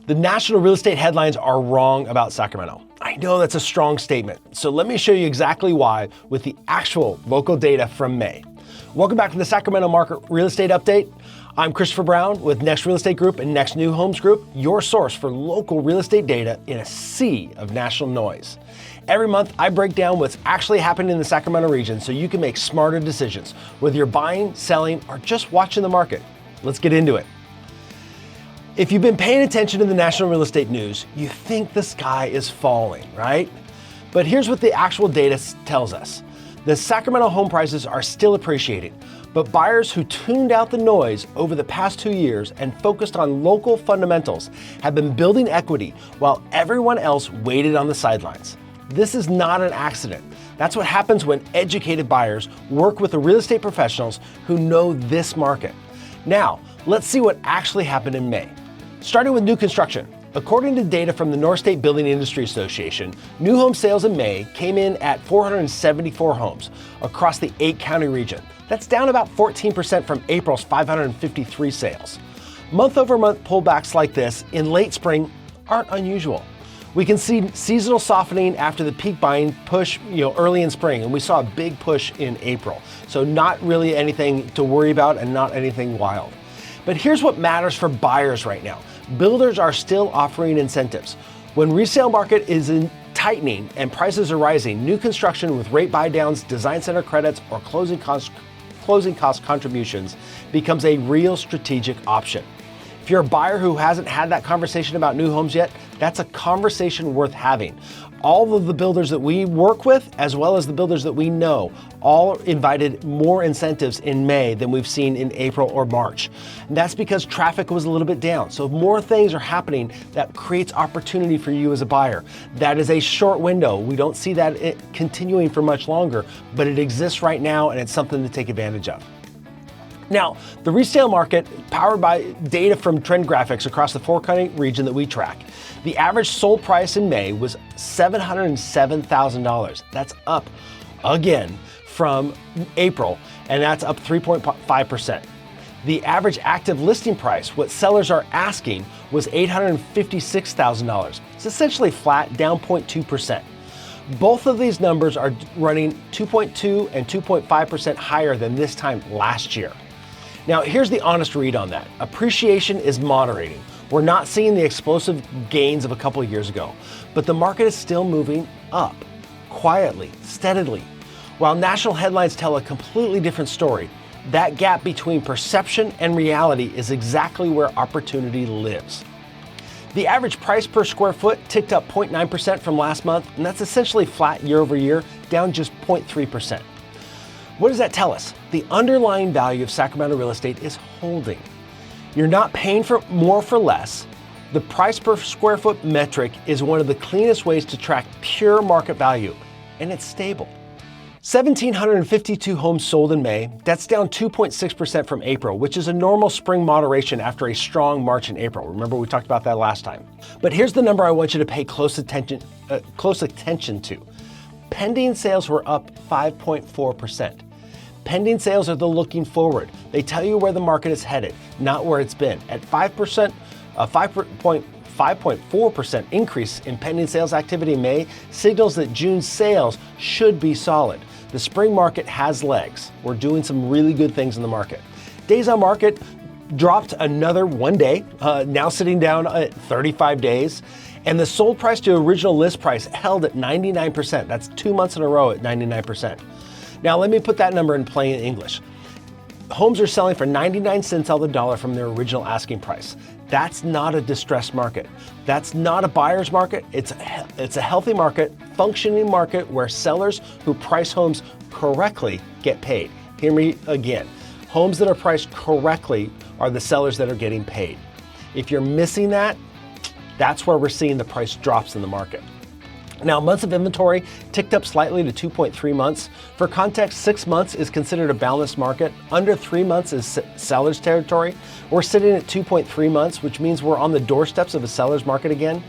The national real estate headlines are wrong about Sacramento. I know that's a strong statement, so let me show you exactly why with the actual local data from May. Welcome back to the Sacramento Market Real Estate Update. I'm Christopher Brown with Next Real Estate Group and Next New Homes Group, your source for local real estate data in a sea of national noise. Every month, I break down what's actually happening in the Sacramento region so you can make smarter decisions, whether you're buying, selling, or just watching the market. Let's get into it. If you've been paying attention to the national real estate news, you think the sky is falling, right? But here's what the actual data tells us. The Sacramento home prices are still appreciating, but buyers who tuned out the noise over the past 2 years and focused on local fundamentals have been building equity while everyone else waited on the sidelines. This is not an accident. That's what happens when educated buyers work with the real estate professionals who know this market. Now, let's see what actually happened in May. Starting with new construction. According to data from the North State Building Industry Association, new home sales in May came in at 474 homes across the 8-county region. That's down about 14% from April's 553 sales. Month-over-month pullbacks like this in late spring aren't unusual. We can see seasonal softening after the peak buying push early in spring, and we saw a big push in April. So not really anything to worry about and not anything wild. But here's what matters for buyers right now. Builders are still offering incentives. When resale market is tightening and prices are rising, new construction with rate buy downs, design center credits, or closing cost contributions becomes a real strategic option. If you're a buyer who hasn't had that conversation about new homes yet, that's a conversation worth having. All of the builders that we work with, as well as the builders that we know, all invited more incentives in May than we've seen in April or March. And that's because traffic was a little bit down. So more things are happening that creates opportunity for you as a buyer. That is a short window. We don't see that continuing for much longer, but it exists right now and it's something to take advantage of. Now, the resale market, powered by data from Trendgraphix across the 4-county region that we track, the average sold price in May was $707,000. That's up again from April, and that's up 3.5%. The average active listing price, what sellers are asking, was $856,000. It's essentially flat, down 0.2%. Both of these numbers are running 2.2 and 2.5% higher than this time last year. Now, here's the honest read on that. Appreciation is moderating. We're not seeing the explosive gains of a couple of years ago, but the market is still moving up, quietly, steadily. While national headlines tell a completely different story, that gap between perception and reality is exactly where opportunity lives. The average price per square foot ticked up 0.9% from last month, and that's essentially flat year over year, down just 0.3%. What does that tell us? The underlying value of Sacramento real estate is holding. You're not paying for more for less. The price per square foot metric is one of the cleanest ways to track pure market value, and it's stable. 1,752 homes sold in May. That's down 2.6% from April, which is a normal spring moderation after a strong March and April. Remember, we talked about that last time. But here's the number I want you to pay close attention to. Pending sales were up 5.4%. Pending sales are the looking forward. They tell you where the market is headed, not where it's been. At 5%, a 5.4% increase in pending sales activity in May signals that June's sales should be solid. The spring market has legs. We're doing some really good things in the market. Days on market dropped another 1 day, now sitting down at 35 days. And the sold price to original list price held at 99%. That's 2 months in a row at 99%. Now, let me put that number in plain English. Homes are selling for 99 cents on the dollar from their original asking price. That's not a distressed market. That's not a buyer's market. It's a healthy market, functioning market where sellers who price homes correctly get paid. Hear me again. Homes that are priced correctly are the sellers that are getting paid. If you're missing that, that's where we're seeing the price drops in the market. Now, months of inventory ticked up slightly to 2.3 months. For context, 6 months is considered a balanced market. Under 3 months is seller's territory. We're sitting at 2.3 months, which means we're on the doorsteps of a seller's market again.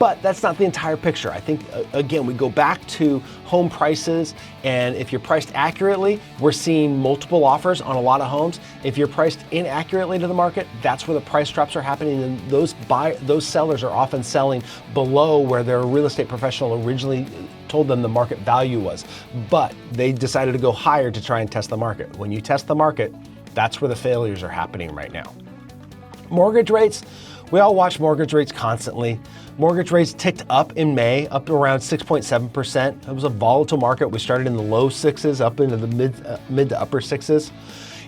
But that's not the entire picture. I think, again, we go back to home prices, and if you're priced accurately, we're seeing multiple offers on a lot of homes. If you're priced inaccurately to the market, that's where the price drops are happening, and those sellers are often selling below where their real estate professional originally told them the market value was. But they decided to go higher to try and test the market. When you test the market, that's where the failures are happening right now. Mortgage rates. We all watch mortgage rates constantly. Mortgage rates ticked up in May, up to around 6.7%. It was a volatile market. We started in the low sixes, up into the mid to upper sixes.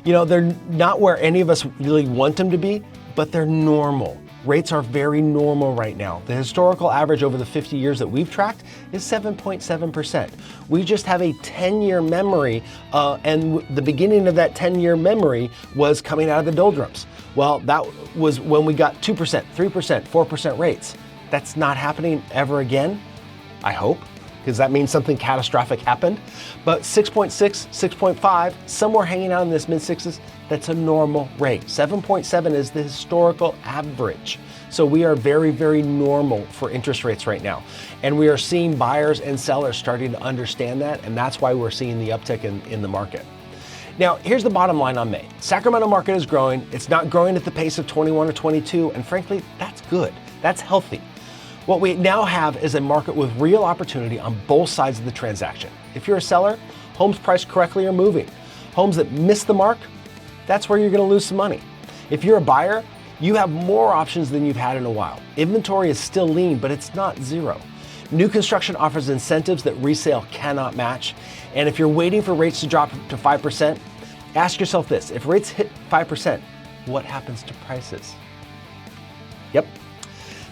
You know, they're not where any of us really want them to be, but they're normal. Rates are very normal right now. The historical average over the 50 years that we've tracked is 7.7%. We just have a 10-year memory, and the beginning of that 10-year memory was coming out of the doldrums. Well, that was when we got 2%, 3%, 4% rates. That's not happening ever again, I hope, because that means something catastrophic happened. But 6.6, 6.5, somewhere hanging out in this mid-sixes, that's a normal rate. 7.7 is the historical average. So we are very, very normal for interest rates right now. And we are seeing buyers and sellers starting to understand that, and that's why we're seeing the uptick in the market. Now, here's the bottom line on May. Sacramento market is growing. It's not growing at the pace of 21 or 22, and frankly, that's good. That's healthy. What we now have is a market with real opportunity on both sides of the transaction. If you're a seller, homes priced correctly are moving. Homes that miss the mark, that's where you're going to lose some money. If you're a buyer, you have more options than you've had in a while. Inventory is still lean, but it's not zero. New construction offers incentives that resale cannot match. And if you're waiting for rates to drop to 5%, ask yourself this: if rates hit 5%, what happens to prices? Yep.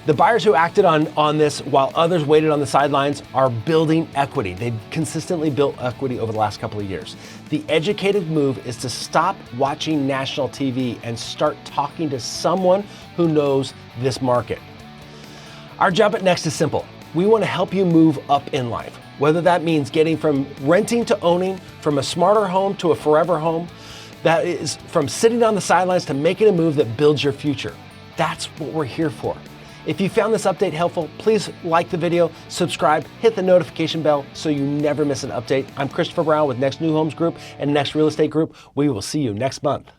The buyers who acted on this while others waited on the sidelines are building equity. They've consistently built equity over the last couple of years. The educated move is to stop watching national TV and start talking to someone who knows this market. Our job at Next is simple. We want to help you move up in life, whether that means getting from renting to owning, from a smarter home to a forever home, that is from sitting on the sidelines to making a move that builds your future. That's what we're here for. If you found this update helpful, please like the video, subscribe, hit the notification bell so you never miss an update. I'm Christopher Brown with Next New Homes Group and Next Real Estate Group. We will see you next month.